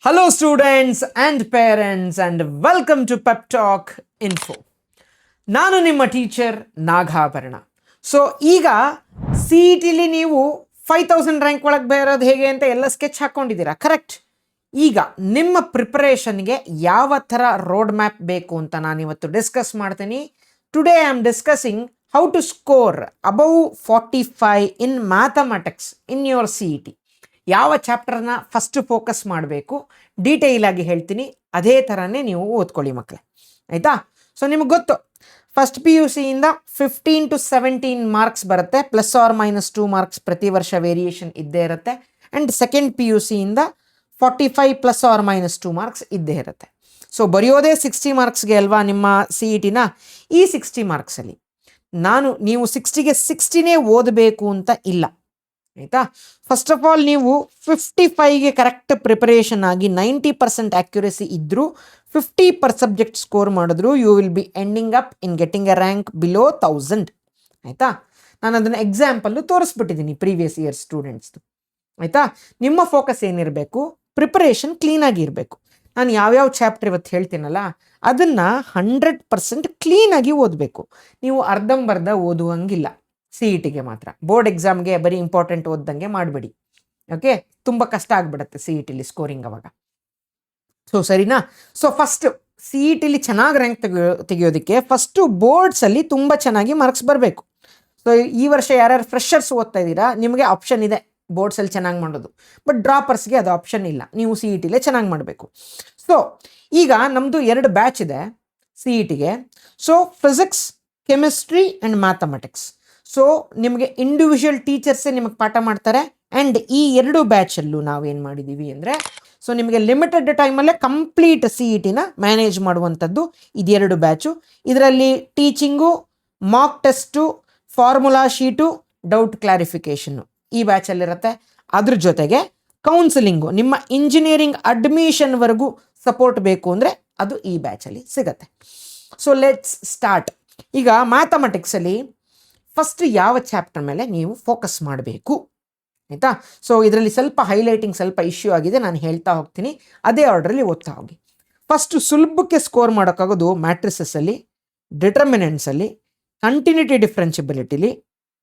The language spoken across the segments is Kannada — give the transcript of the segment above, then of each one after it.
Hello, students and parents, and welcome to Pep Talk Info. ನಾನು ನಿಮ್ಮ ಟೀಚರ್ ನಾಗಾಭರಣ. ಸೊ ಈಗ ಸಿ ಇ ಟಿಲಿ ನೀವು 5000 ರ್ಯಾಂಕ್ ಒಳಗೆ ಬರೋದು ಹೇಗೆ ಅಂತ ಎಲ್ಲ ಸ್ಕೆಚ್ ಹಾಕ್ಕೊಂಡಿದ್ದೀರಾ, ಕರೆಕ್ಟ್? ಈಗ ನಿಮ್ಮ ಪ್ರಿಪರೇಷನ್ಗೆ ಯಾವ ಥರ ರೋಡ್ ಮ್ಯಾಪ್ ಬೇಕು ಅಂತ ನಾನು ಇವತ್ತು ಡಿಸ್ಕಸ್ ಮಾಡ್ತೀನಿ. Today I am discussing how to score above 45 in mathematics in your C E T. ಯಾವ ಚಾಪ್ಟರ್ನ ಫಸ್ಟ್ ಫೋಕಸ್ ಮಾಡಬೇಕು ಡೀಟೇಲ್ ಆಗಿ ಹೇಳ್ತೀನಿ. ಅದೇ ಥರನೇ ನೀವು ಓದ್ಕೊಳ್ಳಿ ಮಕ್ಕಳೇ, ಆಯಿತಾ? ಸೊ ನಿಮಗೆ ಗೊತ್ತು, ಫಸ್ಟ್ ಪಿ ಯು ಸಿಯಿಂದ 15 to 17 ಮಾರ್ಕ್ಸ್ ಬರುತ್ತೆ, +or-2 ಮಾರ್ಕ್ಸ್ ಪ್ರತಿ ವರ್ಷ ವೇರಿಯೇಷನ್ ಇದ್ದೇ ಇರುತ್ತೆ. ಆ್ಯಂಡ್ ಸೆಕೆಂಡ್ ಪಿ ಯು ಸಿಯಿಂದ 45 +or-2 ಮಾರ್ಕ್ಸ್ ಇದ್ದೇ ಇರುತ್ತೆ. ಸೊ ಬರೆಯೋದೇ 60 ಮಾರ್ಕ್ಸ್ಗೆ ಅಲ್ವಾ ನಿಮ್ಮ ಸಿ ಇ ಟಿನ. ಈ 60 ಮಾರ್ಕ್ಸಲ್ಲಿ ನೀವು 60ಗೆ 60ನೇ ಓದಬೇಕು ಅಂತ ಇಲ್ಲ, ಆಯಿತಾ? ಫಸ್ಟ್ ಆಫ್ ಆಲ್ ನೀವು 55ಗೆ ಕರೆಕ್ಟ್ ಪ್ರಿಪರೇಷನ್ ಆಗಿ 90% ಆ್ಯಕ್ಯುರಸಿ ಇದ್ದರೂ 50 ಪರ್ ಸಬ್ಜೆಕ್ಟ್ ಸ್ಕೋರ್ ಮಾಡಿದ್ರು you will be ending up in getting a rank below 1000, ಆಯಿತಾ? ನಾನು ಅದನ್ನು ಎಕ್ಸಾಂಪಲ್ಲು ತೋರಿಸ್ಬಿಟ್ಟಿದ್ದೀನಿ ಪ್ರೀವಿಯಸ್ ಇಯರ್ ಸ್ಟೂಡೆಂಟ್ಸ್ದು, ಆಯಿತಾ? ನಿಮ್ಮ ಫೋಕಸ್ ಏನಿರಬೇಕು, ಪ್ರಿಪರೇಷನ್ ಕ್ಲೀನಾಗಿ ಇರಬೇಕು. ನಾನು ಯಾವ್ಯಾವ ಚಾಪ್ಟರ್ ಇವತ್ತು ಹೇಳ್ತೀನಲ್ಲ ಅದನ್ನು 100% ಕ್ಲೀನಾಗಿ ಓದಬೇಕು. ನೀವು ಅರ್ಧಂಬರ್ಧ ಓದುವಂಗಿಲ್ಲ. ಸಿ ಇ ಟಿಗೆ ಮಾತ್ರ, ಬೋರ್ಡ್ ಎಕ್ಸಾಮ್ಗೆ ಬರೀ ಇಂಪಾರ್ಟೆಂಟ್ ಓದ್ದಂಗೆ ಮಾಡಬೇಡಿ, ಓಕೆ? ತುಂಬ ಕಷ್ಟ ಆಗಿಬಿಡುತ್ತೆ ಸಿ ಇ ಟಿಲಿ ಸ್ಕೋರಿಂಗ್ ಅವಾಗ. ಸೊ ಸರಿನಾ? ಸೊ ಫಸ್ಟ್ ಸಿ ಇ ಟಿಲಿ ಚೆನ್ನಾಗಿ ರ್ಯಾಂಕ್ ತೆಗೆಯೋದಕ್ಕೆ ಫಸ್ಟು ಬೋರ್ಡ್ಸಲ್ಲಿ ತುಂಬ ಚೆನ್ನಾಗಿ ಮಾರ್ಕ್ಸ್ ಬರಬೇಕು. ಸೊ ಈ ವರ್ಷ ಯಾರ್ಯಾರು ಫ್ರೆಷರ್ಸ್ ಓದ್ತಾ ಇದ್ದೀರಾ, ನಿಮಗೆ ಆಪ್ಷನ್ ಇದೆ ಬೋರ್ಡ್ಸಲ್ಲಿ ಚೆನ್ನಾಗಿ ಮಾಡೋದು. ಬಟ್ ಡ್ರಾಪರ್ಸ್ಗೆ ಅದು ಆಪ್ಷನ್ ಇಲ್ಲ, ನೀವು ಸಿ ಇ ಟಿಲೇ ಚೆನ್ನಾಗಿ ಮಾಡಬೇಕು. ಸೊ ಈಗ ನಮ್ಮದು 2 ಬ್ಯಾಚ್ ಇದೆ ಸಿ ಇ ಟಿಗೆ. So physics, chemistry and mathematics. So ನಿಮಗೆ ಇಂಡಿವಿಜುವಲ್ ಟೀಚರ್ಸೇ ನಿಮಗೆ ಪಾಠ ಮಾಡ್ತಾರೆ. ಆ್ಯಂಡ್ ಈ 2 ಬ್ಯಾಚಲ್ಲೂ ನಾವೇನು ಮಾಡಿದ್ದೀವಿ ಅಂದರೆ, ಸೊ ನಿಮಗೆ ಲಿಮಿಟೆಡ್ ಟೈಮಲ್ಲೇ ಕಂಪ್ಲೀಟ್ ಸಿ ಇ ಟಿನ ಮ್ಯಾನೇಜ್ ಮಾಡುವಂಥದ್ದು ಇದು 2 ಬ್ಯಾಚು. ಇದರಲ್ಲಿ teaching, mock test, formula sheet, doubt clarification ಈ ಬ್ಯಾಚಲ್ಲಿರುತ್ತೆ. ಅದ್ರ ಜೊತೆಗೆ ಕೌನ್ಸಿಲಿಂಗು, ನಿಮ್ಮ ಇಂಜಿನಿಯರಿಂಗ್ ಅಡ್ಮಿಷನ್ವರೆಗೂ ಸಪೋರ್ಟ್ ಬೇಕು ಅಂದರೆ ಅದು ಈ ಬ್ಯಾಚಲ್ಲಿ ಸಿಗತ್ತೆ. So let's start. ಈಗ ಮ್ಯಾಥಮೆಟಿಕ್ಸಲ್ಲಿ ಫಸ್ಟ್ ಯಾವ ಚಾಪ್ಟರ್ ಮೇಲೆ ನೀವು ಫೋಕಸ್ ಮಾಡಬೇಕು, ಆಯಿತಾ? ಸೊ ಇದರಲ್ಲಿ ಸ್ವಲ್ಪ ಹೈಲೈಟಿಂಗ್ ಸ್ವಲ್ಪ ಇಶ್ಯೂ ಆಗಿದೆ, ನಾನು ಹೇಳ್ತಾ ಹೋಗ್ತೀನಿ, ಅದೇ ಆರ್ಡ್ರಲ್ಲಿ ಓದ್ತಾ ಹೋಗಿ. ಫಸ್ಟು ಸುಲಭಕ್ಕೆ ಸ್ಕೋರ್ ಮಾಡೋಕ್ಕಾಗೋದು ಮ್ಯಾಟ್ರಿಸಸ್ಸಲ್ಲಿ, ಡಿಟರ್ಮಿನೆಂಟ್ಸಲ್ಲಿ, ಕಂಟಿನ್ಯೂಟಿ ಡಿಫ್ರೆನ್ಷಿಬಿಲಿಟಿಲಿ,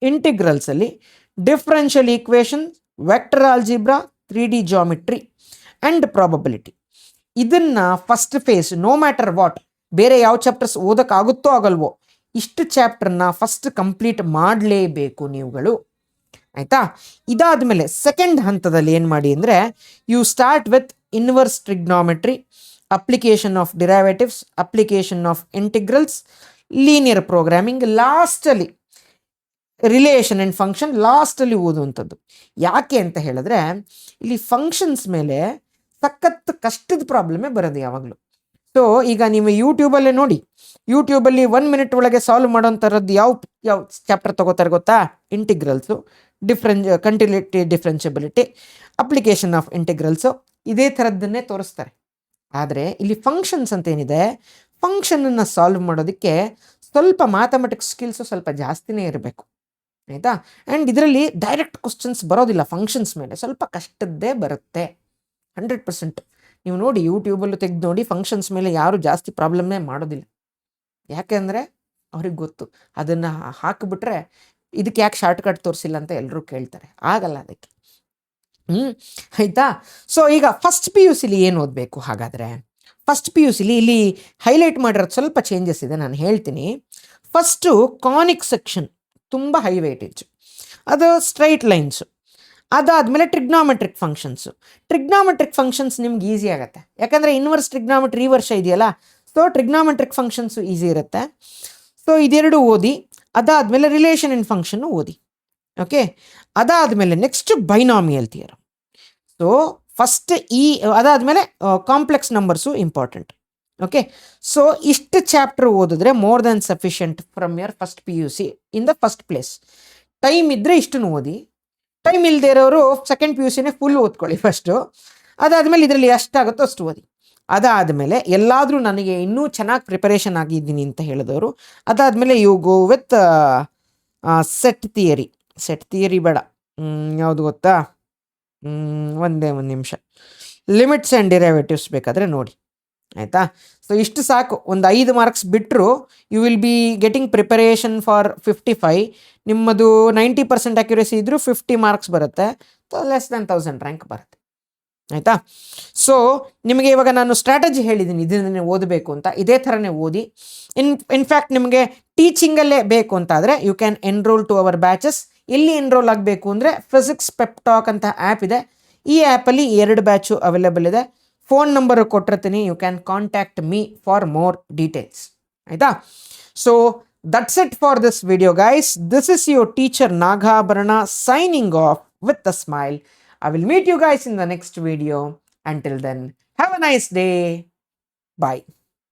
ಇಂಟಿಗ್ರಲ್ಸಲ್ಲಿ, differential equation, vector algebra, 3D geometry and probability. ಇದನ್ನು first phase no matter what, ಬೇರೆ ಯಾವ ಚಾಪ್ಟರ್ಸ್ ಓದೋಕ್ಕಾಗುತ್ತೋ ಆಗಲ್ವೋ, ಇಷ್ಟು ಚಾಪ್ಟರ್ನ ಫಸ್ಟ್ ಕಂಪ್ಲೀಟ್ ಮಾಡಲೇಬೇಕು ನೀವುಗಳು, ಆಯಿತಾ? ಇದಾದಮೇಲೆ ಸೆಕೆಂಡ್ ಹಂತದಲ್ಲಿ ಏನು ಮಾಡಿ ಅಂದರೆ, you start with inverse trigonometry, application of derivatives, application of integrals, linear programming, lastly relation and function lastly ಓದುವಂಥದ್ದು. ಯಾಕೆ ಅಂತ ಹೇಳಿದ್ರೆ ಇಲ್ಲಿ ಫಂಕ್ಷನ್ಸ್ ಮೇಲೆ ಸಖತ್ ಕಷ್ಟದ ಪ್ರಾಬ್ಲಮೇ ಬರೋದು ಯಾವಾಗಲೂ. ಸೊ ಈಗ ನೀವು ಯೂಟ್ಯೂಬಲ್ಲೇ ನೋಡಿ, ಯೂಟ್ಯೂಬಲ್ಲಿ 1 ಮಿನಿಟ್ ಒಳಗೆ ಸಾಲ್ವ್ ಮಾಡೋಂಥರದ್ದು ಯಾವ ಚಾಪ್ಟರ್ ತೊಗೋತಾರೆ ಗೊತ್ತಾ? ಇಂಟಿಗ್ರಲ್ಸು, ಕಂಟಿನ್ಯೂಟಿ ಡಿಫ್ರೆನ್ಷಿಬಿಲಿಟಿ, ಅಪ್ಲಿಕೇಶನ್ ಆಫ್ ಇಂಟಿಗ್ರಲ್ಸು, ಇದೇ ಥರದ್ದನ್ನೇ ತೋರಿಸ್ತಾರೆ. ಆದರೆ ಇಲ್ಲಿ ಫಂಕ್ಷನ್ಸ್ ಅಂತ ಏನಿದೆ, ಫಂಕ್ಷನನ್ನು ಸಾಲ್ವ್ ಮಾಡೋದಕ್ಕೆ ಸ್ವಲ್ಪ ಮ್ಯಾಥಮೆಟಿಕ್ಸ್ ಸ್ಕಿಲ್ಸು ಸ್ವಲ್ಪ ಜಾಸ್ತಿನೇ ಇರಬೇಕು, ಆಯಿತಾ? ಆ್ಯಂಡ್ ಇದರಲ್ಲಿ ಡೈರೆಕ್ಟ್ ಕ್ವಶನ್ಸ್ ಬರೋದಿಲ್ಲ, ಫಂಕ್ಷನ್ಸ್ ಮೇಲೆ ಸ್ವಲ್ಪ ಕಷ್ಟದ್ದೇ ಬರುತ್ತೆ 100%. ನೀವು ನೋಡಿ ಯೂಟ್ಯೂಬಲ್ಲೂ ತೆಗೆದು ನೋಡಿ, ಫಂಕ್ಷನ್ಸ್ ಮೇಲೆ ಯಾರು ಜಾಸ್ತಿ ಪ್ರಾಬ್ಲಮ್ನೇ ಮಾಡೋದಿಲ್ಲ. ಯಾಕೆಂದರೆ ಅವ್ರಿಗೆ ಗೊತ್ತು ಅದನ್ನು ಹಾಕಿಬಿಟ್ರೆ ಇದಕ್ಕೆ ಯಾಕೆ ಶಾರ್ಟ್ಕಟ್ ತೋರಿಸಿಲ್ಲ ಅಂತ ಎಲ್ಲರೂ ಕೇಳ್ತಾರೆ, ಆಗಲ್ಲ ಅದಕ್ಕೆ. ಆಯಿತಾ? ಸೊ ಈಗ ಫಸ್ಟ್ ಪಿ ಯು ಸಿಲಿ ಏನು ಓದಬೇಕು ಹಾಗಾದರೆ? ಫಸ್ಟ್ ಪಿ ಯು ಸಿಲಿ ಇಲ್ಲಿ ಹೈಲೈಟ್ ಮಾಡಿರೋದು ಸ್ವಲ್ಪ ಚೇಂಜಸ್ ಇದೆ, ನಾನು ಹೇಳ್ತೀನಿ. ಫಸ್ಟು ಕಾನಿಕ್ ಸೆಕ್ಷನ್ ತುಂಬ ಹೈ ವೇಟೇಜ್, ಅದು ಸ್ಟ್ರೈಟ್ ಲೈನ್ಸು. ಅದಾದಮೇಲೆ ಟ್ರಿಗ್ನಾಮೆಟ್ರಿಕ್ ಫಂಕ್ಷನ್ಸು. ಟ್ರಿಗ್ನಾಮೆಟ್ರಿಕ್ ಫಂಕ್ಷನ್ಸ್ ನಿಮ್ಗೆ ಈಸಿ ಆಗುತ್ತೆ, ಯಾಕಂದರೆ ಇನ್ವರ್ಸ್ ಟ್ರಿಗ್ನಾಮೆಟ್ರಿ ಈ ವರ್ಷ ಇದೆಯಲ್ಲ, ಸೊ ಟ್ರಿಗ್ನಾಮೆಟ್ರಿಕ್ ಫಂಕ್ಷನ್ಸು ಈಸಿ ಇರುತ್ತೆ. ಸೊ ಇದೆರಡು ಓದಿ, ಅದಾದಮೇಲೆ ರಿಲೇಷನ್ ಇನ್ ಫಂಕ್ಷನ್ನು ಓದಿ, ಓಕೆ? ಅದಾದಮೇಲೆ next binomial theorem. So first ಅದಾದಮೇಲೆ complex numbers important, okay? So ಇಷ್ಟು ಚಾಪ್ಟರ್ ಓದಿದ್ರೆ more than sufficient from your first P U C in the first place. Time ಇದ್ದರೆ ಇಷ್ಟನ್ನು ಓದಿ, ಟೈಮ್ ಇಲ್ಲದೆ ಇರೋರು ಸೆಕೆಂಡ್ ಪಿ ಯು ಸಿನೇ ಫುಲ್ ಓದ್ಕೊಳ್ಳಿ ಫಸ್ಟು. ಅದಾದಮೇಲೆ ಇದರಲ್ಲಿ ಎಷ್ಟಾಗುತ್ತೋ ಅಷ್ಟು ಓದಿ. ಅದಾದಮೇಲೆ ಎಲ್ಲಾದರೂ ನನಗೆ ಇನ್ನೂ ಚೆನ್ನಾಗಿ ಪ್ರಿಪರೇಷನ್ ಆಗಿದ್ದೀನಿ ಅಂತ ಹೇಳಿದವರು, ಅದಾದಮೇಲೆ you go with set theory ಬೇಡ, ಯಾವುದು ಗೊತ್ತಾ? ಒಂದೇ ಒಂದು ನಿಮಿಷ. ಲಿಮಿಟ್ಸ್ ಆ್ಯಂಡ್ ಡಿರೈವೇಟಿವ್ಸ್ ಬೇಕಾದರೆ ನೋಡಿ, ಆಯಿತಾ. ಸೊ ಇಷ್ಟು ಸಾಕು. ಒಂದು 5 ಮಾರ್ಕ್ಸ್ ಬಿಟ್ಟರು you will be getting preparation for 55. ನಿಮ್ಮದು 90% ಅಕ್ಯುರೇಸಿ ಇದ್ದರೂ 50 ಮಾರ್ಕ್ಸ್ ಬರುತ್ತೆ. ಲೆಸ್ ದ್ಯಾನ್ 1000 ರ್ಯಾಂಕ್ ಬರುತ್ತೆ, ಆಯಿತಾ. ಸೊ ನಿಮಗೆ ಇವಾಗ ನಾನು ಸ್ಟ್ರಾಟಜಿ ಹೇಳಿದ್ದೀನಿ, ಇದನ್ನೇ ಓದಬೇಕು ಅಂತ. ಇದೇ ಥರನೇ ಓದಿ. ಇನ್ಫ್ಯಾಕ್ಟ್ ನಿಮಗೆ ಟೀಚಿಂಗಲ್ಲೇ ಬೇಕು ಅಂತಾದರೆ you can enroll to our batches. ಎಲ್ಲಿ ಎನ್ರೋಲ್ ಆಗಬೇಕು ಅಂದರೆ ಫಿಸಿಕ್ಸ್ ಪೆಪ್ ಟಾಕ್ ಅಂತ ಆ್ಯಪ್ ಇದೆ. ಈ ಆ್ಯಪಲ್ಲಿ 2 ಬ್ಯಾಚು ಅವೈಲೇಬಲ್ ಇದೆ. ಫೋನ್ ನಂಬರ್ ಕೊಟ್ಟಿರ್ತೀನಿ, you can contact me for more details, ಆಯಿತಾ. So that's it for this video guys. This is your teacher Nagabharana signing off with a smile. I will meet you guys in the next video. Until then, have a nice day. Bye.